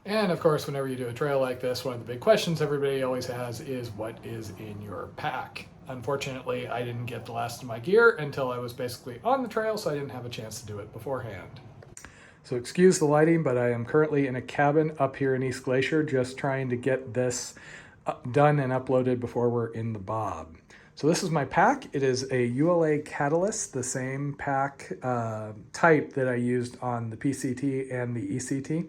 And of course, whenever you do a trail like this, one of the big questions everybody always has is what is in your pack? Unfortunately, I didn't get the last of my gear until I was basically on the trail, so I didn't have a chance to do it beforehand. So excuse the lighting, but I am currently in a cabin up here in East Glacier, just trying to get this done and uploaded before we're in the Bob. So this is my pack. It is a ULA Catalyst, the same pack type that I used on the PCT and the ECT.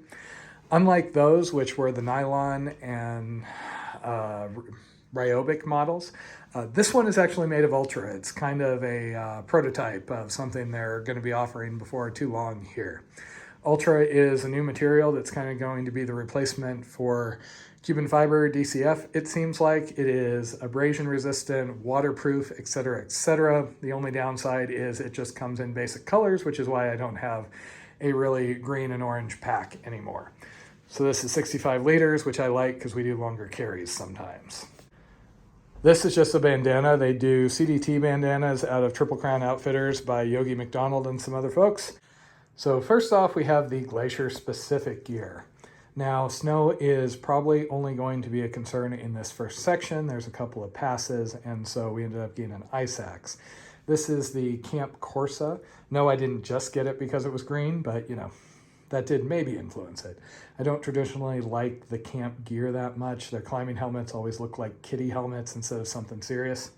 Unlike those, which were the nylon and ryobic models, this one is actually made of Ultra. It's kind of a prototype of something they're going to be offering before too long here. Ultra is a new material that's kind of going to be the replacement for Cuban fiber DCF. It seems like it is abrasion resistant, waterproof, etc., etc. The only downside is it just comes in basic colors, which is why I don't have a really green and orange pack anymore. So this is 65 liters, which I like because we do longer carries sometimes. This is just a bandana. They do CDT bandanas out of Triple Crown Outfitters by Yogi McDonald and some other folks. So first off, we have the Glacier-specific gear. Now, snow is probably only going to be a concern in this first section. There's a couple of passes, and so we ended up getting an ice axe. This is the Camp Corsa. No, I didn't just get it because it was green, but you know, that did maybe influence it. I don't traditionally like the camp gear that much. Their climbing helmets always look like kiddie helmets instead of something serious.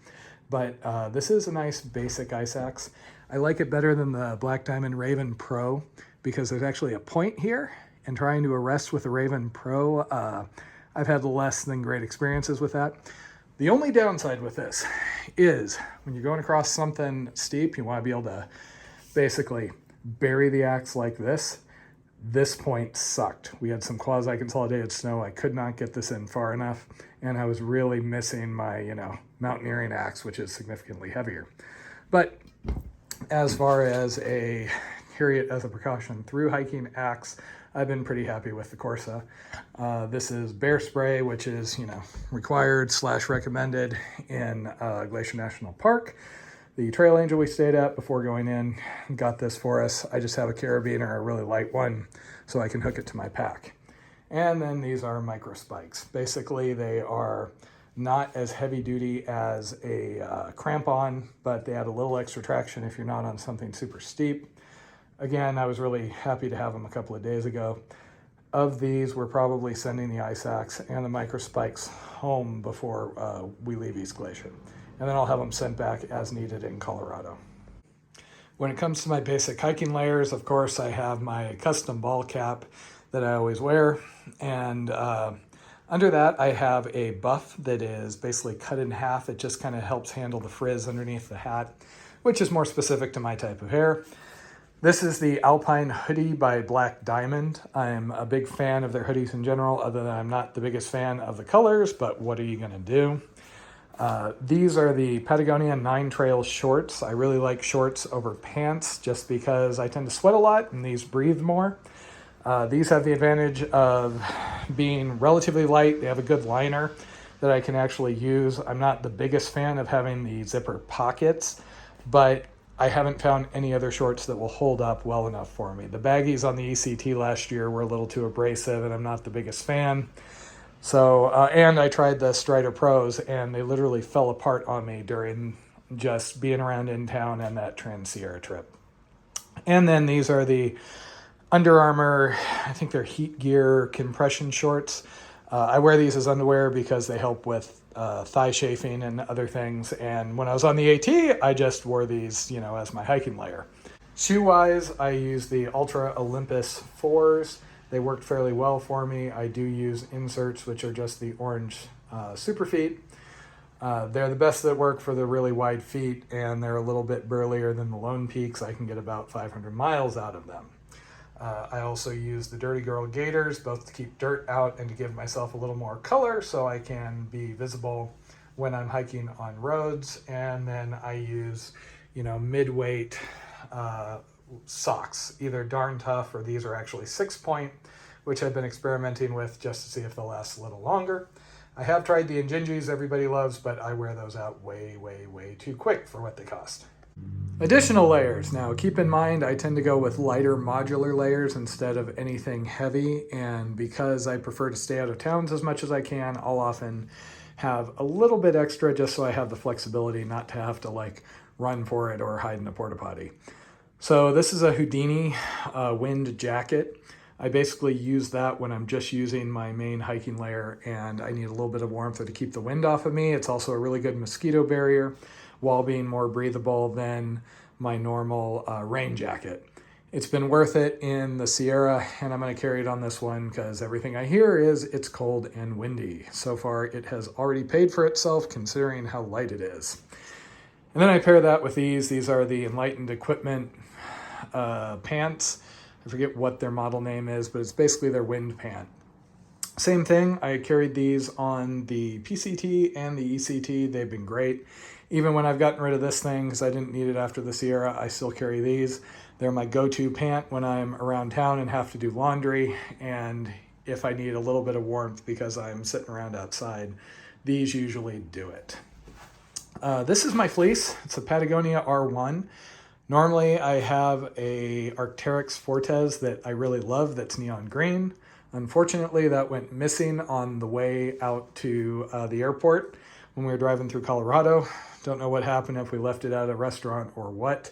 But this is a nice basic ice axe. I like it better than the Black Diamond Raven Pro because there's actually a point here, and trying to arrest with the Raven Pro, I've had less than great experiences with that. The only downside with this is when you're going across something steep, you want to be able to basically bury the axe like this. This point sucked. We had some quasi-consolidated snow. I could not get this in far enough, and I was really missing my, mountaineering axe, which is significantly heavier. But as far as a carry it as a precaution through hiking axe, I've been pretty happy with the Corsa. This is bear spray, which is, required / recommended in Glacier National Park. The Trail Angel we stayed at before going in got this for us. I just have a carabiner, a really light one, so I can hook it to my pack. And then these are micro spikes. Basically, they are not as heavy duty as a crampon, but they add a little extra traction if you're not on something super steep. Again, I was really happy to have them a couple of days ago. Of these, we're probably sending the ice axe and the micro spikes home before we leave East Glacier. And then I'll have them sent back as needed in Colorado. When it comes to my basic hiking layers, of course, I have my custom ball cap that I always wear. And under that, I have a buff that is basically cut in half. It just kind of helps handle the frizz underneath the hat, which is more specific to my type of hair. This is the Alpine hoodie by Black Diamond. I'm a big fan of their hoodies in general, other than I'm not the biggest fan of the colors, but what are you gonna do? These are the Patagonia 9 Trail shorts. I really like shorts over pants just because I tend to sweat a lot and these breathe more. These have the advantage of being relatively light. They have a good liner that I can actually use. I'm not the biggest fan of having the zipper pockets, but I haven't found any other shorts that will hold up well enough for me. The baggies on the ECT last year were a little too abrasive and I'm not the biggest fan. So, and I tried the Strider Pros and they literally fell apart on me during just being around in town and that Trans-Sierra trip. And then these are the Under Armour, I think they're Heat Gear compression shorts. I wear these as underwear because they help with thigh chafing and other things. And when I was on the AT, I just wore these, as my hiking layer. Shoe-wise, I use the Ultra Olympus 4s. They worked fairly well for me. I do use inserts, which are just the orange super feet. They're the best that work for the really wide feet, and they're a little bit burlier than the Lone Peaks. I can get about 500 miles out of them. I also use the Dirty Girl Gaiters, both to keep dirt out and to give myself a little more color so I can be visible when I'm hiking on roads. And then I use, mid-weight socks, either Darn Tough or these are actually 6-point, which I've been experimenting with just to see if they'll last a little longer. I have tried the Injinjis everybody loves, but I wear those out way, way, way too quick for what they cost. Additional layers. Now keep in mind I tend to go with lighter modular layers instead of anything heavy, and because I prefer to stay out of towns as much as I can, I'll often have a little bit extra just so I have the flexibility not to have to like run for it or hide in a porta potty. So this is a Houdini wind jacket. I basically use that when I'm just using my main hiking layer and I need a little bit of warmth to keep the wind off of me. It's also a really good mosquito barrier while being more breathable than my normal rain jacket. It's been worth it in the Sierra, and I'm going to carry it on this one because everything I hear is it's cold and windy. So far, it has already paid for itself considering how light it is. And then I pair that with these. These are the Enlightened Equipment pants. I forget what their model name is, but it's basically their wind pant. Same thing, I carried these on the PCT and the ECT. They've been great. Even when I've gotten rid of this thing, because I didn't need it after the Sierra, I still carry these. They're my go-to pant when I'm around town and have to do laundry, and if I need a little bit of warmth because I'm sitting around outside, these usually do it. This is my fleece. It's a Patagonia R1. Normally I have a Arc'teryx Fortes that I really love that's neon green. Unfortunately, that went missing on the way out to the airport when we were driving through Colorado. Don't know what happened, if we left it at a restaurant or what.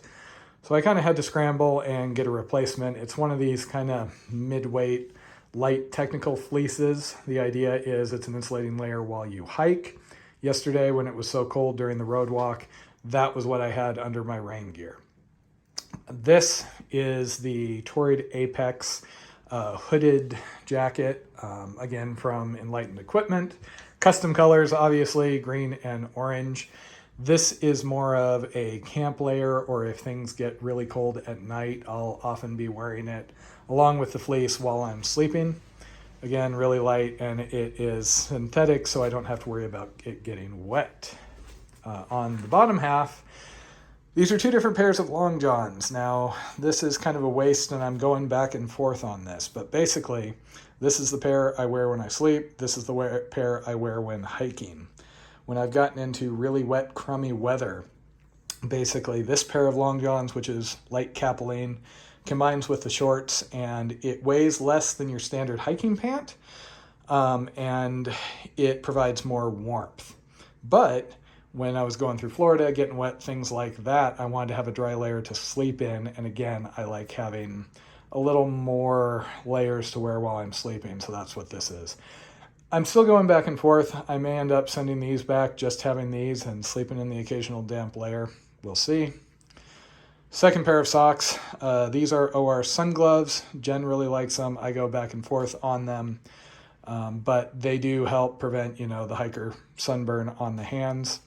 So I kind of had to scramble and get a replacement. It's one of these kind of mid-weight, light technical fleeces. The idea is it's an insulating layer while you hike. Yesterday, when it was so cold during the road walk, that was what I had under my rain gear. This is the Torrid Apex hooded jacket, again from Enlightened Equipment. Custom colors, obviously, green and orange. This is more of a camp layer, or if things get really cold at night, I'll often be wearing it along with the fleece while I'm sleeping. Again, really light, and it is synthetic, so I don't have to worry about it getting wet. On the bottom half, these are two different pairs of long johns. Now, this is kind of a waist, and I'm going back and forth on this, but basically, this is the pair I wear when I sleep. This is the pair I wear when hiking. When I've gotten into really wet, crummy weather, basically this pair of long johns, which is light capilene, combines with the shorts, and it weighs less than your standard hiking pant, and it provides more warmth. But when I was going through Florida, getting wet, things like that, I wanted to have a dry layer to sleep in, and again, I like having a little more layers to wear while I'm sleeping, so that's what this is. I'm still going back and forth. I may end up sending these back, just having these and sleeping in the occasional damp layer. We'll see. Second pair of socks. These are OR sun gloves. Jen really likes them. I go back and forth on them, but they do help prevent, the hiker sunburn on the hands.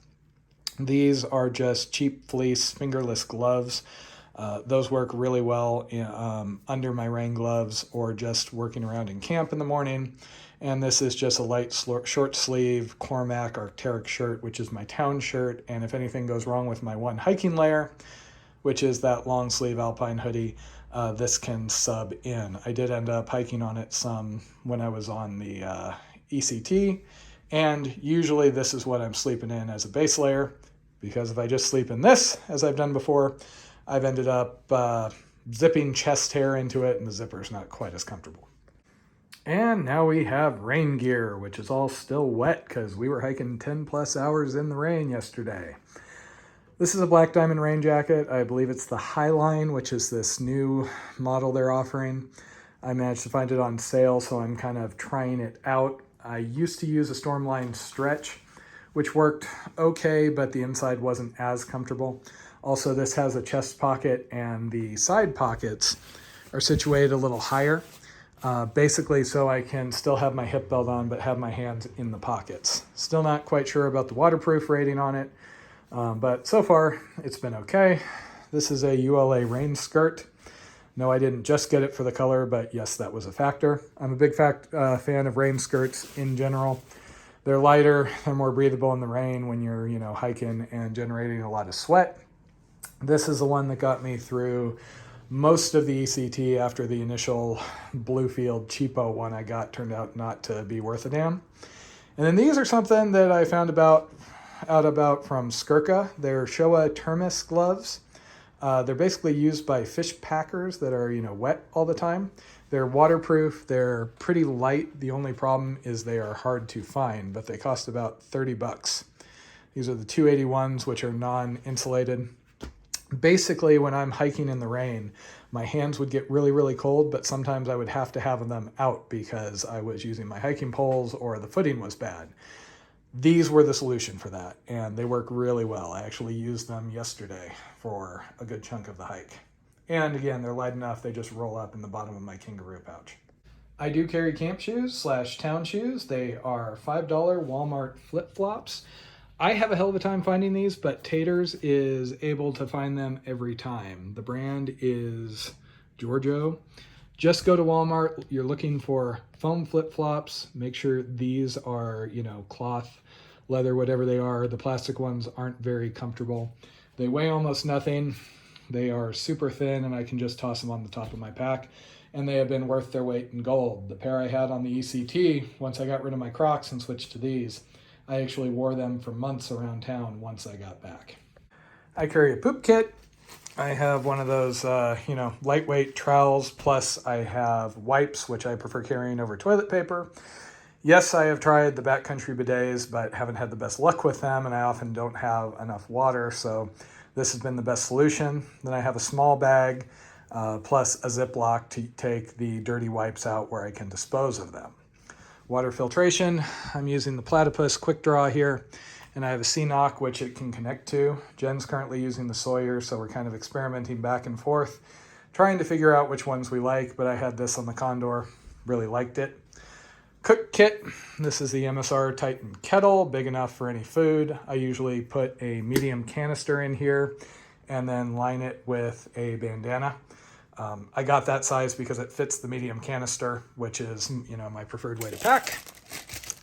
These are just cheap fleece fingerless gloves. Those work really well under my rain gloves or just working around in camp in the morning. And this is just a light short sleeve Cormac Arc'teryx shirt, which is my town shirt. And if anything goes wrong with my one hiking layer, which is that long sleeve alpine hoodie, this can sub in. I did end up hiking on it some when I was on the ECT. And usually this is what I'm sleeping in as a base layer, because if I just sleep in this, as I've done before, I've ended up zipping chest hair into it, and the zipper's not quite as comfortable. And now we have rain gear, which is all still wet because we were hiking 10 plus hours in the rain yesterday. This is a Black Diamond rain jacket. I believe it's the Highline, which is this new model they're offering. I managed to find it on sale, so I'm kind of trying it out. I used to use a Stormline Stretch, which worked okay, but the inside wasn't as comfortable. Also, this has a chest pocket, and the side pockets are situated a little higher, basically so I can still have my hip belt on, but have my hands in the pockets. Still not quite sure about the waterproof rating on it, but so far it's been okay. This is a ULA rain skirt. No, I didn't just get it for the color, but yes, that was a factor. I'm a big fan of rain skirts in general. They're lighter, they're more breathable in the rain when you're, hiking and generating a lot of sweat. This is the one that got me through most of the ECT after the initial Bluefield cheapo one I got turned out not to be worth a damn. And then these are something that I found about out about from Skirka. They're Showa Termis gloves. They're basically used by fish packers that are, wet all the time. They're waterproof. They're pretty light. The only problem is they are hard to find, but they cost about 30 bucks. These are the 281s, which are non-insulated. Basically, when I'm hiking in the rain, my hands would get really, really cold, but sometimes I would have to have them out because I was using my hiking poles or the footing was bad. These were the solution for that, and they work really well. I actually used them yesterday for a good chunk of the hike. And again, they're light enough, they just roll up in the bottom of my kangaroo pouch. I do carry camp shoes / town shoes. They are $5 Walmart flip-flops. I have a hell of a time finding these, but Taters is able to find them every time. The brand is Giorgio. Just go to Walmart. You're looking for foam flip-flops. Make sure these are, cloth, leather, whatever they are. The plastic ones aren't very comfortable. They weigh almost nothing. They are super thin, and I can just toss them on the top of my pack. And they have been worth their weight in gold. The pair I had on the ECT, once I got rid of my Crocs and switched to these, I actually wore them for months around town once I got back. I carry a poop kit. I have one of those, lightweight trowels, plus I have wipes, which I prefer carrying over toilet paper. Yes, I have tried the backcountry bidets, but haven't had the best luck with them, and I often don't have enough water, so this has been the best solution. Then I have a small bag, plus a Ziploc to take the dirty wipes out where I can dispose of them. Water filtration, I'm using the Platypus Quick Draw here, and I have a CNOC which it can connect to. Jen's currently using the Sawyer, so we're kind of experimenting back and forth, trying to figure out which ones we like, but I had this on the Condor, really liked it. Cook kit, this is the MSR Titan kettle, big enough for any food. I usually put a medium canister in here and then line it with a bandana. I got that size because it fits the medium canister, which is, my preferred way to pack.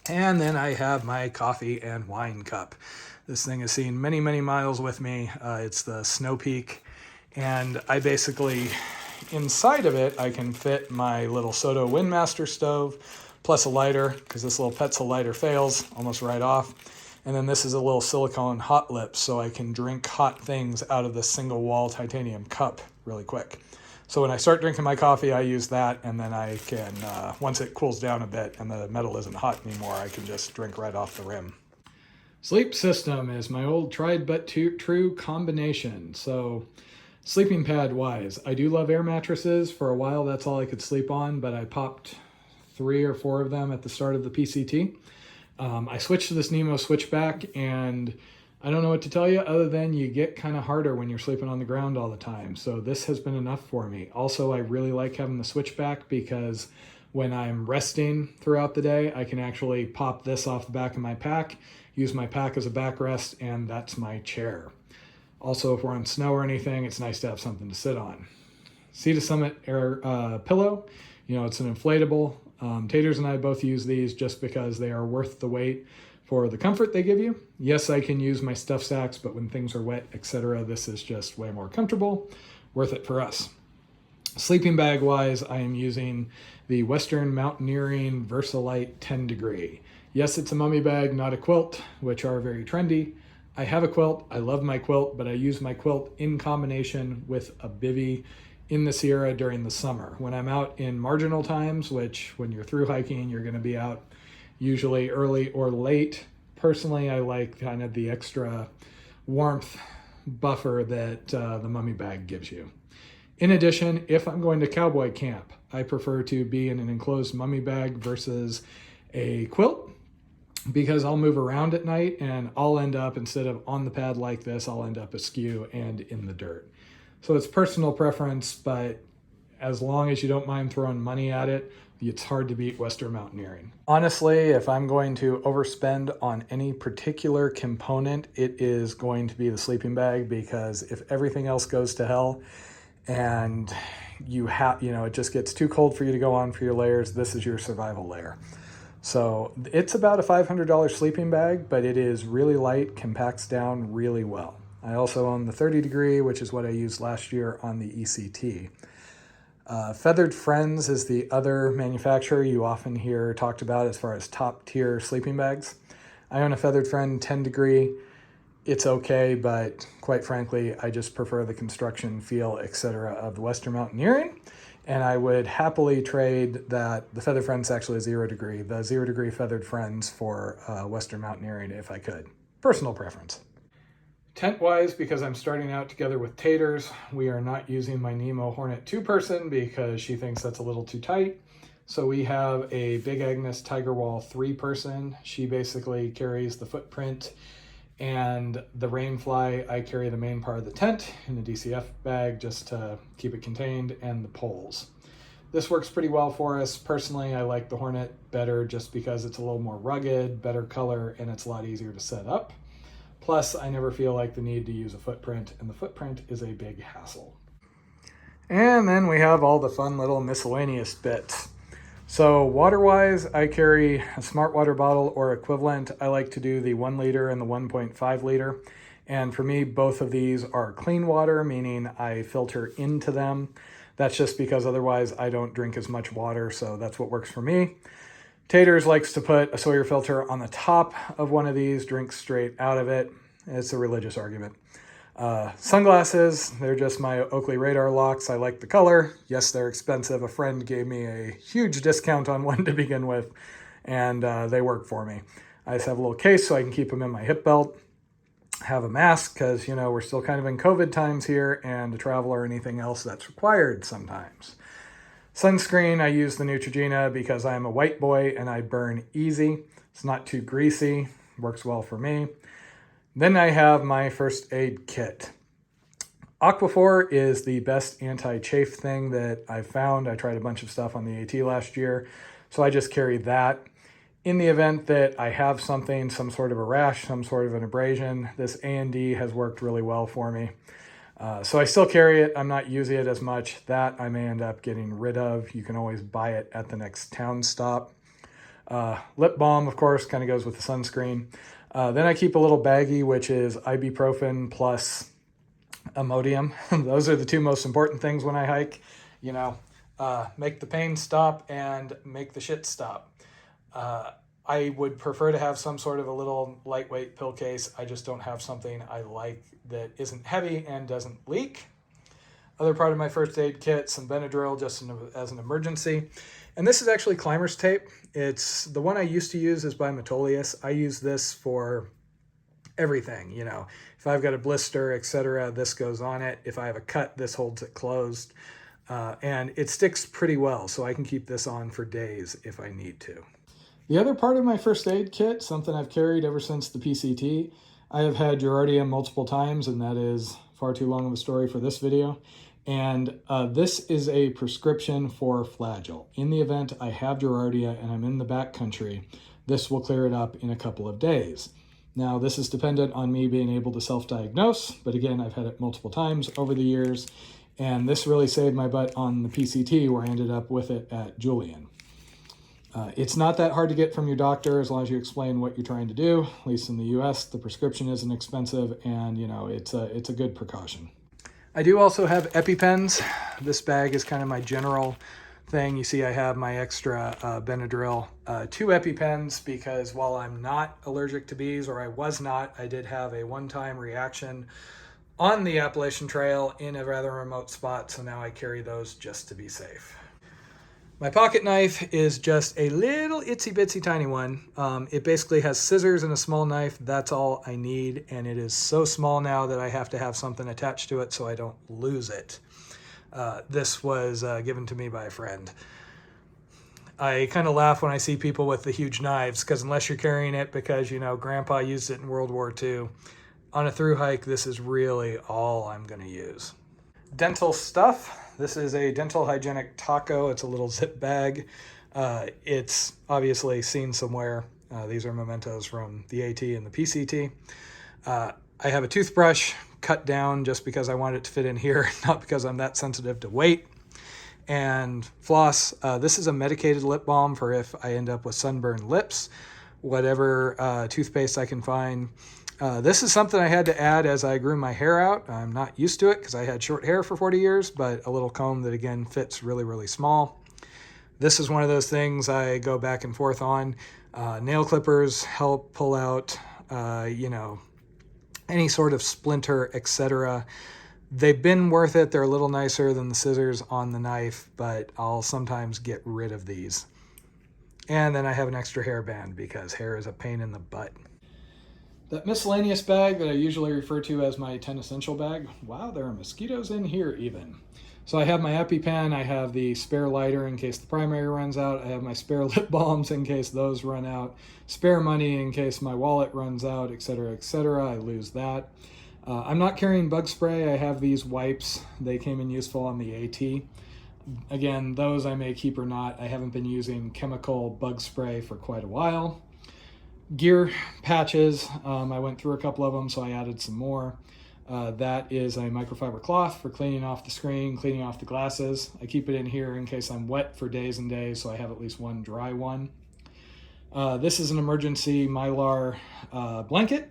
And then I have my coffee and wine cup. This thing has seen many, many miles with me. It's the Snow Peak. And I basically, inside of it, I can fit my little SOBO Windmaster stove, plus a lighter, because this little Petzl lighter fails almost right off. And then this is a little silicone hot lip, so I can drink hot things out of this single wall titanium cup really quick. So when I start drinking my coffee, I use that, and then I can, once it cools down a bit and the metal isn't hot anymore, I can just drink right off the rim. Sleep system is my old tried but true combination. So sleeping pad wise, I do love air mattresses. For a while, that's all I could sleep on, but I popped 3 or 4 of them at the start of the PCT. I switched to this Nemo switchback, and I don't know what to tell you other than you get kind of harder when you're sleeping on the ground all the time. So this has been enough for me. Also, I really like having the switchback because when I'm resting throughout the day, I can actually pop this off the back of my pack, use my pack as a backrest, and that's my chair. Also, if we're on snow or anything, it's nice to have something to sit on. Sea to Summit air pillow, it's an inflatable. Taters and I both use these just because they are worth the wait for the comfort they give you. Yes, I can use my stuff sacks, but when things are wet, etc., this is just way more comfortable. Worth it for us. Sleeping bag wise, I am using the Western Mountaineering Versalite 10 degree. Yes, it's a mummy bag, not a quilt, which are very trendy. I have a quilt, I love my quilt, but I use my quilt in combination with a bivvy in the Sierra during the summer. When I'm out in marginal times, which when you're through hiking, you're gonna be out usually early or late. Personally, I like kind of the extra warmth buffer that the mummy bag gives you. In addition, if I'm going to cowboy camp, I prefer to be in an enclosed mummy bag versus a quilt because I'll move around at night and I'll end up, instead of on the pad like this, I'll end up askew and in the dirt. So it's personal preference, but as long as you don't mind throwing money at it, it's hard to beat Western Mountaineering. Honestly, if I'm going to overspend on any particular component, it is going to be the sleeping bag, because if everything else goes to hell and it just gets too cold for you to go on for your layers, this is your survival layer. So it's about a $500 sleeping bag, but it is really light, compacts down really well. I also own the 30 degree, which is what I used last year on the ECT. Feathered Friends is the other manufacturer you often hear talked about as far as top tier sleeping bags. I own a Feathered Friend 10 degree. it's okay, but quite frankly, I just prefer the construction feel, etc. of the Western Mountaineering. And I would happily trade that, the Feather Friends actually 0 degree, the 0 degree Feathered Friends for Western Mountaineering if I could. Personal preference. Tent-wise, because I'm starting out together with Taters, we are not using my Nemo Hornet 2-person because she thinks that's a little too tight. So we have a Big Agnes Tiger Wall 3-person. She basically carries the footprint and the rainfly. I carry the main part of the tent in the DCF bag just to keep it contained, and the poles. This works pretty well for us. Personally, I like the Hornet better just because it's a little more rugged, better color, and it's a lot easier to set up. Plus, I never feel like the need to use a footprint, and the footprint is a big hassle. And then we have all the fun little miscellaneous bits. So water-wise, I carry a smart water bottle or equivalent. I like to do the 1 liter and the 1.5 liter. And for me, both of these are clean water, meaning I filter into them. That's just because otherwise I don't drink as much water, so that's what works for me. Taters likes to put a Sawyer filter on the top of one of these, drinks straight out of it. It's a religious argument. Sunglasses, they're just my Oakley radar locks. I like the color. Yes, they're expensive. A friend gave me a huge discount on one to begin with, and they work for me. I just have a little case so I can keep them in my hip belt. Have a mask because, you know, we're still kind of in COVID times here, and to travel or anything else that's required sometimes. Sunscreen, I use the Neutrogena because I'm a white boy and I burn easy. It's not too greasy, works well for me. Then I have my first aid kit. Aquaphor is the best anti-chafe thing that I've found. I tried a bunch of stuff on the AT last year, so I just carry that. In the event that I have something, some sort of a rash, some sort of an abrasion, this A&D has worked really well for me. So I still carry it. I'm not using it as much. That I may end up getting rid of. You can always buy it at the next town stop. Lip balm, of course, kind of goes with the sunscreen. Then I keep a little baggie, which is ibuprofen plus Imodium. Those are the 2 most important things when I hike. You know, make the pain stop and make the shit stop. I would prefer to have some sort of a little lightweight pill case. I just don't have something I like that isn't heavy and doesn't leak. Other part of my first aid kit, some Benadryl just as an emergency. And this is actually climber's tape. It's the one I used to use is by Masochist. I use this for everything, you know. If I've got a blister, etc., this goes on it. If I have a cut, this holds it closed. And it sticks pretty well, so I can keep this on for days if I need to. The other part of my first aid kit, something I've carried ever since the PCT, I have had Giardia multiple times, and that is far too long of a story for this video. And this is a prescription for Flagyl. In the event I have Giardia and I'm in the backcountry, this will clear it up in a couple of days. Now, this is dependent on me being able to self-diagnose, but again, I've had it multiple times over the years, and this really saved my butt on the PCT where I ended up with it at Julian. It's not that hard to get from your doctor as long as you explain what you're trying to do. At least in the US, the prescription isn't expensive, and you know, it's a good precaution. I do also have EpiPens. This bag is kind of my general thing. You see I have my extra Benadryl, 2 EpiPens, because while I'm not allergic to bees, or I was not, I did have a one-time reaction on the Appalachian Trail in a rather remote spot, so now I carry those just to be safe. My pocket knife is just a little itsy bitsy tiny one. It basically has scissors and a small knife. That's all I need, and it is so small now that I have to have something attached to it so I don't lose it. This was given to me by a friend. I kind of laugh when I see people with the huge knives, because unless you're carrying it because, you know, Grandpa used it in World War II, on a through hike, this is really all I'm going to use. Dental stuff. This is a dental hygienic taco. It's a little zip bag. It's obviously seen somewhere. These are mementos from the AT and the PCT. I have a toothbrush cut down just because I want it to fit in here, not because I'm that sensitive to weight. And floss. This is a medicated lip balm for if I end up with sunburned lips. Whatever toothpaste I can find. This is something I had to add as I grew my hair out. I'm not used to it because I had short hair for 40 years, but a little comb that again fits really, really small. This is one of those things I go back and forth on. Nail clippers help pull out, any sort of splinter, etc. They've been worth it. They're a little nicer than the scissors on the knife, but I'll sometimes get rid of these. And then I have an extra hairband because hair is a pain in the butt. That miscellaneous bag that I usually refer to as my 10 essential bag. Wow, there are mosquitoes in here even. So I have my EpiPen, I have the spare lighter in case the primary runs out, I have my spare lip balms in case those run out, spare money in case my wallet runs out, etc., etc. I lose that. I'm not carrying bug spray. I have these wipes. They came in useful on the AT. Again, those I may keep or not. I haven't been using chemical bug spray for quite a while. Gear patches, I went through a couple of them, so I added some more. That is a microfiber cloth for cleaning off the screen, cleaning off the glasses. I keep it in here in case I'm wet for days and days, so I have at least one dry one. This is an emergency Mylar blanket.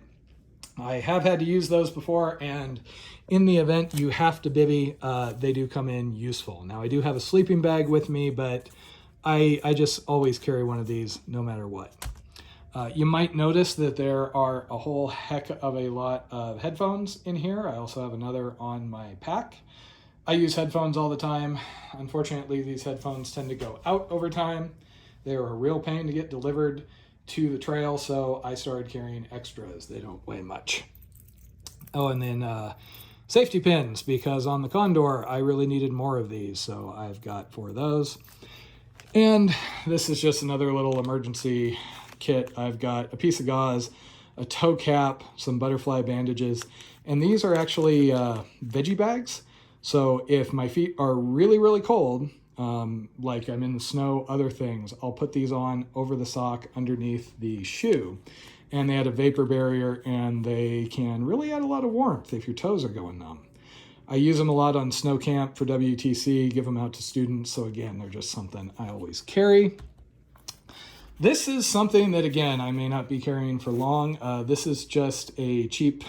I have had to use those before, and in the event you have to bivvy, they do come in useful. Now, I do have a sleeping bag with me, but I just always carry one of these no matter what. You might notice that there are a whole heck of a lot of headphones in here. I also have another on my pack. I use headphones all the time. Unfortunately, these headphones tend to go out over time. They are a real pain to get delivered to the trail, so I started carrying extras. They don't weigh much. Oh, and then safety pins, because on the Condor, I really needed more of these, so I've got 4 of those. And this is just another little emergency kit. I've got a piece of gauze, a toe cap, some butterfly bandages, and these are actually veggie bags. So if my feet are really, really cold, like I'm in the snow, other things, I'll put these on over the sock underneath the shoe. And they add a vapor barrier, and they can really add a lot of warmth if your toes are going numb. I use them a lot on snow camp for WTC, give them out to students. So again, they're just something I always carry. This is something that, again, I may not be carrying for long. This is just a cheap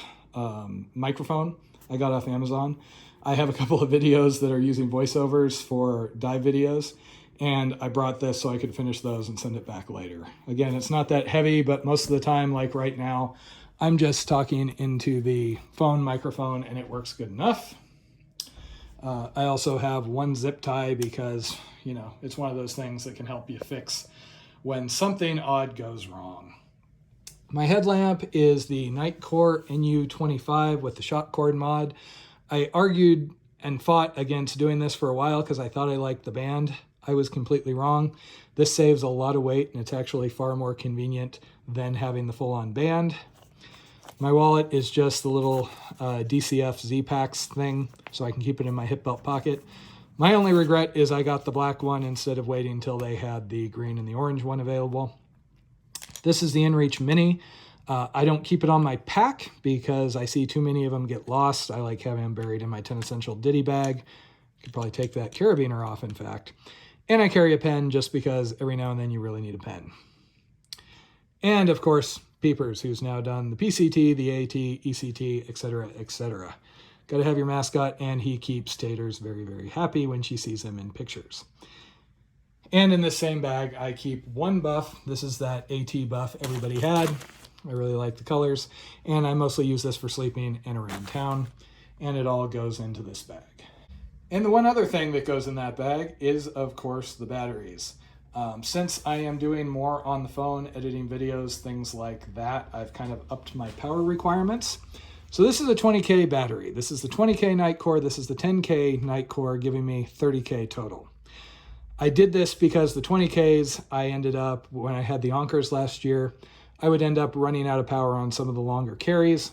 microphone I got off Amazon. I have a couple of videos that are using voiceovers for dive videos, and I brought this so I could finish those and send it back later. Again, it's not that heavy, but most of the time, like right now, I'm just talking into the phone microphone and it works good enough. I also have one zip tie because, you know, it's one of those things that can help you fix when something odd goes wrong. My headlamp is the Nightcore NU25 with the shock cord mod. I argued and fought against doing this for a while because I thought I liked the band. I was completely wrong. This saves a lot of weight, and it's actually far more convenient than having the full-on band. My wallet is just the little DCF Z-Packs thing, so I can keep it in my hip belt pocket. My only regret is I got the black one instead of waiting until they had the green and the orange one available. This is the InReach Mini. I don't keep it on my pack because I see too many of them get lost. I like having them buried in my 10 Essential Ditty bag. Could probably take that carabiner off, in fact. And I carry a pen just because every now and then you really need a pen. And of course, Peepers, who's now done the PCT, the AT, ECT, etc., etc. Got to have your mascot, and he keeps Taters very, very happy when she sees him in pictures. And in this same bag, I keep one buff. This is that AT buff everybody had. I really like the colors, and I mostly use this for sleeping and around town, and it all goes into this bag. And the one other thing that goes in that bag is, of course, the batteries. Since I am doing more on the phone, editing videos, things like that, I've kind of upped my power requirements. So this is a 20K battery. This is the 20K Nightcore. This is the 10K Nightcore, giving me 30K total. I did this because the 20Ks, I ended up, when I had the Onkers last year, I would end up running out of power on some of the longer carries.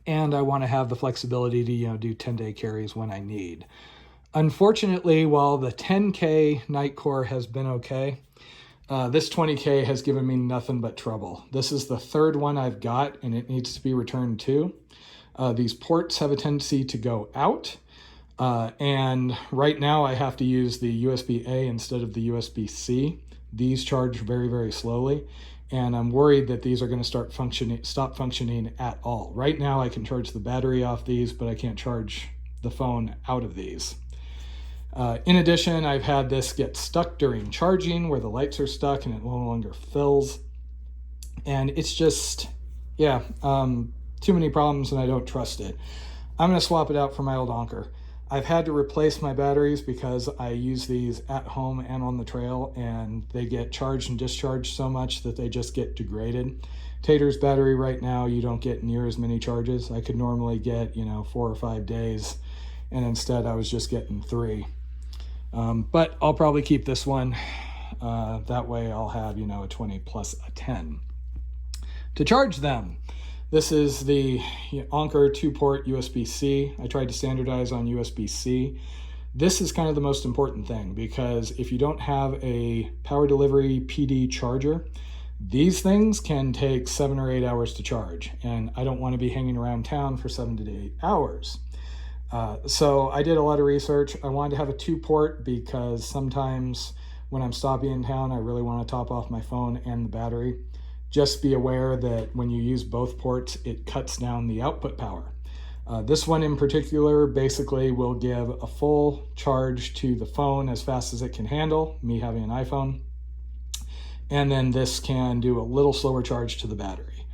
And I want to have the flexibility to, you know, do 10-day carries when I need. Unfortunately, while the 10K Nightcore has been okay, this 20K has given me nothing but trouble. This is the third one I've got, and it needs to be returned too. These ports have a tendency to go out, and right now I have to use the USB-A instead of the USB-C. These charge very, very slowly, and I'm worried that these are going to stop functioning at all. Right now I can charge the battery off these, but I can't charge the phone out of these. In addition, I've had this get stuck during charging where the lights are stuck and it no longer fills. And it's just, yeah, too many problems and I don't trust it. I'm going to swap it out for my old Anker. I've had to replace my batteries because I use these at home and on the trail, and they get charged and discharged so much that they just get degraded. Tater's battery right now, you don't get near as many charges. I could normally get, 4 or 5 days, and instead I was just getting 3. But I'll probably keep this one. That way I'll have, a 20 plus a 10. To charge them, this is the Anker 2-port USB-C. I tried to standardize on USB-C. This is kind of the most important thing, because if you don't have a power delivery PD charger, these things can take 7 or 8 hours to charge, and I don't want to be hanging around town for 7 to 8 hours. So I did a lot of research. I wanted to have a 2-port because sometimes when I'm stopping in town, I really want to top off my phone and the battery. Just be aware that when you use both ports, it cuts down the output power. This one in particular basically will give a full charge to the phone as fast as it can handle, me having an iPhone. And then this can do a little slower charge to the battery.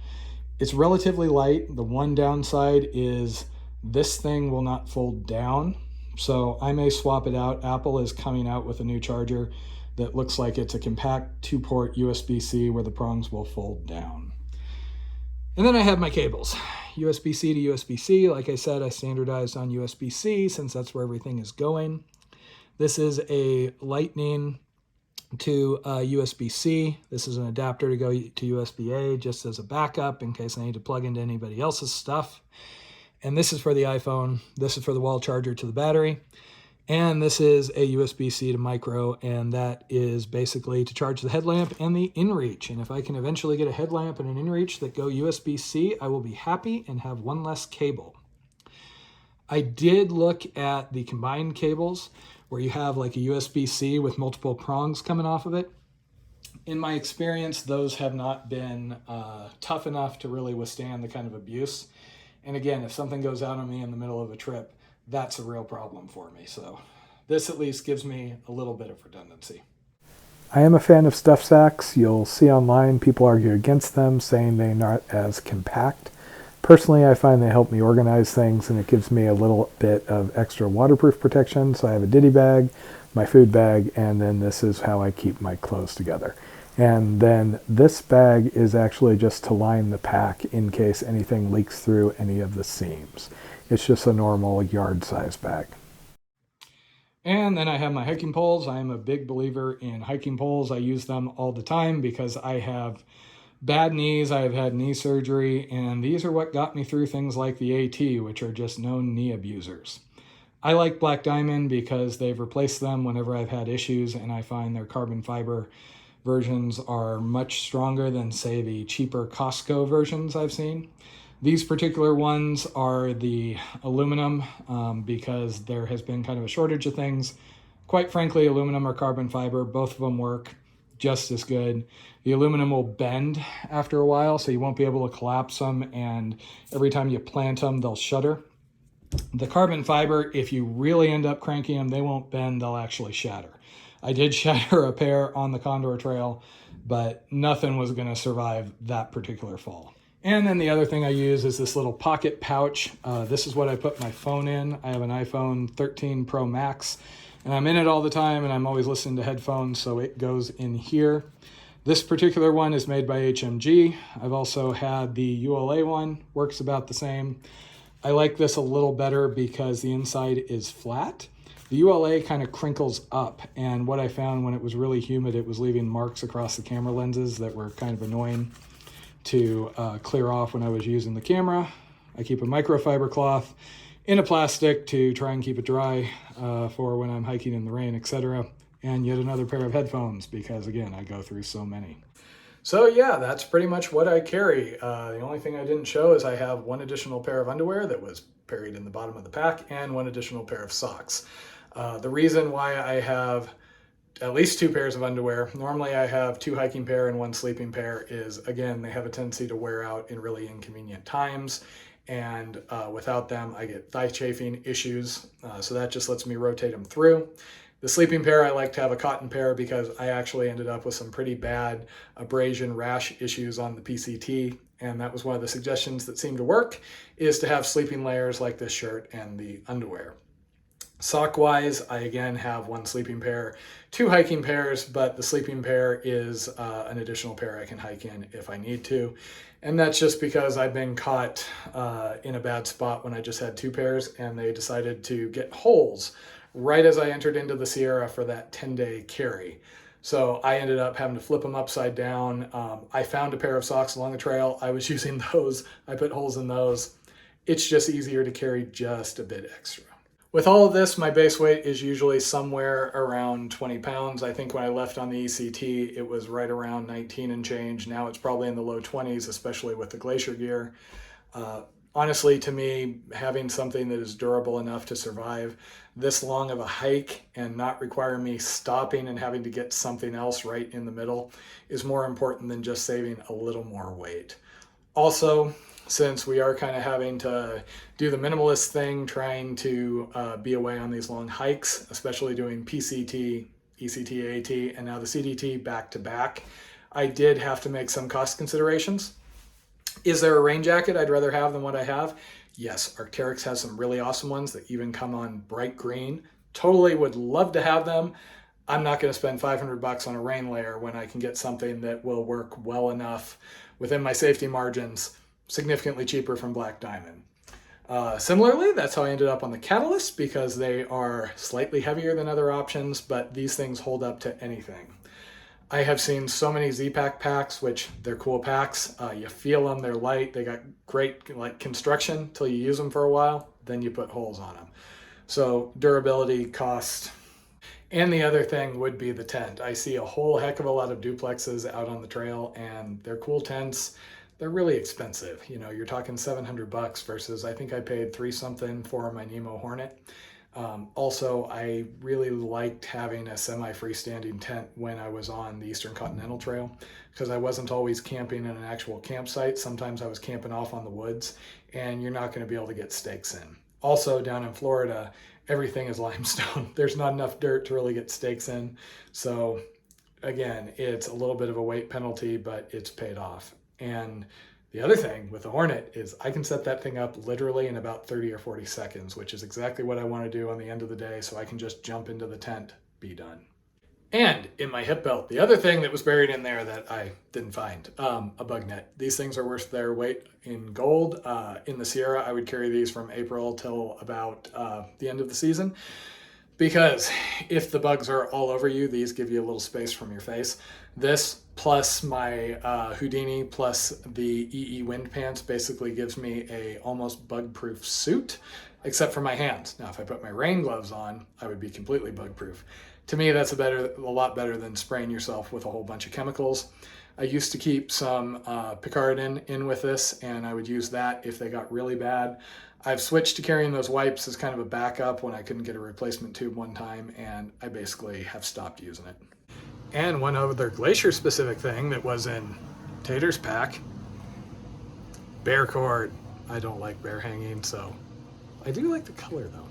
It's relatively light. The one downside is this thing will not fold down, so I may swap it out. Apple is coming out with a new charger that looks like it's a compact 2-port USB-C where the prongs will fold down. And then I have my cables. USB-C to USB-C. Like I said, I standardized on USB-C since that's where everything is going. This is a Lightning to USB-C. This is an adapter to go to USB-A just as a backup in case I need to plug into anybody else's stuff. And this is for the iPhone. This is for the wall charger to the battery. And this is a USB-C to micro, and that is basically to charge the headlamp and the inReach. And if I can eventually get a headlamp and an inReach that go USB-C, I will be happy and have one less cable. I did look at the combined cables where you have like a USB-C with multiple prongs coming off of it. In my experience, those have not been tough enough to really withstand the kind of abuse. And again, if something goes out on me in the middle of a trip, that's a real problem for me. So this at least gives me a little bit of redundancy. I am a fan of stuff sacks. You'll see online people argue against them, saying they're not as compact. Personally, I find they help me organize things, and it gives me a little bit of extra waterproof protection. So I have a ditty bag, my food bag, and then this is how I keep my clothes together. And then this bag is actually just to line the pack in case anything leaks through any of the seams. It's just a normal yard size bag. And then I have my hiking poles. I am a big believer in hiking poles. I use them all the time because I have bad knees. I have had knee surgery, and these are what got me through things like the AT, which are just known knee abusers. I like Black Diamond because they've replaced them whenever I've had issues, and I find their carbon fiber versions are much stronger than, say, the cheaper Costco versions I've seen. These particular ones are the aluminum because there has been kind of a shortage of things. Quite frankly, aluminum or carbon fiber, both of them work just as good. The aluminum will bend after a while, so you won't be able to collapse them, and every time you plant them, they'll shudder. The carbon fiber, if you really end up cranking them, they won't bend, they'll actually shatter. I did shatter a pair on the Condor Trail, but nothing was going to survive that particular fall. And then the other thing I use is this little pocket pouch. This is what I put my phone in. I have an iPhone 13 Pro Max, and I'm in it all the time, and I'm always listening to headphones, so it goes in here. This particular one is made by HMG. I've also had the ULA one, works about the same. I like this a little better because the inside is flat. The ULA kind of crinkles up, and what I found when it was really humid, it was leaving marks across the camera lenses that were kind of annoying to clear off when I was using the camera. I keep a microfiber cloth in a plastic to try and keep it dry for when I'm hiking in the rain, etc. And yet another pair of headphones because, again, I go through so many. So yeah, that's pretty much what I carry. The only thing I didn't show is I have one additional pair of underwear that was buried in the bottom of the pack and one additional pair of socks. The reason why I have at least 2 pairs of underwear, normally I have 2 hiking pair and 1 sleeping pair, is again, they have a tendency to wear out in really inconvenient times. And without them, I get thigh chafing issues. So that just lets me rotate them through. The sleeping pair, I like to have a cotton pair because I actually ended up with some pretty bad abrasion rash issues on the PCT. And that was one of the suggestions that seemed to work, is to have sleeping layers like this shirt and the underwear. Sock wise, I again have one sleeping pair, two hiking pairs, but the sleeping pair is an additional pair I can hike in if I need to. And that's just because I've been caught in a bad spot when I just had two pairs, and they decided to get holes right as I entered into the Sierra for that 10-day carry. So I ended up having to flip them upside down. I found a pair of socks along the trail. I was using those. I put holes in those. It's just easier to carry just a bit extra. With all of this, my base weight is usually somewhere around 20 pounds. I think when I left on the ECT, it was right around 19 and change. Now it's probably in the low 20s, especially with the Glacier gear. Honestly, to me, having something that is durable enough to survive this long of a hike and not require me stopping and having to get something else right in the middle is more important than just saving a little more weight. Also, since we are kind of having to do the minimalist thing, trying to be away on these long hikes, especially doing PCT, ECT, AT, and now the CDT back to back, I did have to make some cost considerations. Is there a rain jacket I'd rather have than what I have? Yes, Arc'teryx has some really awesome ones that even come on bright green. Totally would love to have them. I'm not going to spend $500 on a rain layer when I can get something that will work well enough within my safety margins, significantly cheaper from Black Diamond. Similarly, that's how I ended up on the Catalyst, because they are slightly heavier than other options, but these things hold up to anything. I have seen so many Z-Pack packs, which they're cool packs. You feel them, they're light, they got great construction till you use them for a while, then you put holes on them. So durability, cost, and the other thing would be the tent. I see a whole heck of a lot of duplexes out on the trail, and they're cool tents. They're really expensive. You know, you're talking $700 versus I think I paid $3 something for my Nemo Hornet. Also, I really liked having a semi-freestanding tent when I was on the Eastern Continental Trail, because I wasn't always camping in an actual campsite. Sometimes I was camping off on the woods, and you're not going to be able to get stakes in. Also, down in Florida, everything is limestone. There's not enough dirt to really get stakes in. So again, it's a little bit of a weight penalty, but it's paid off. And the other thing with the Hornet is I can set that thing up literally in about 30 or 40 seconds, which is exactly what I want to do on the end of the day, so I can just jump into the tent, be done. And in my hip belt, the other thing that was buried in there that I didn't find, a bug net. These things are worth their weight in gold. In the Sierra, I would carry these from April till about the end of the season, because if the bugs are all over you, these give you a little space from your face. This plus my Houdini plus the EE wind pants basically gives me a almost bug-proof suit, except for my hands. Now, if I put my rain gloves on, I would be completely bug-proof. To me, that's a lot better than spraying yourself with a whole bunch of chemicals. I used to keep some Picardin in with this, and I would use that if they got really bad. I've switched to carrying those wipes as kind of a backup when I couldn't get a replacement tube one time, and I basically have stopped using it. And one other Glacier-specific thing that was in Tater's pack, bear cord. I don't like bear hanging, so I do like the color though.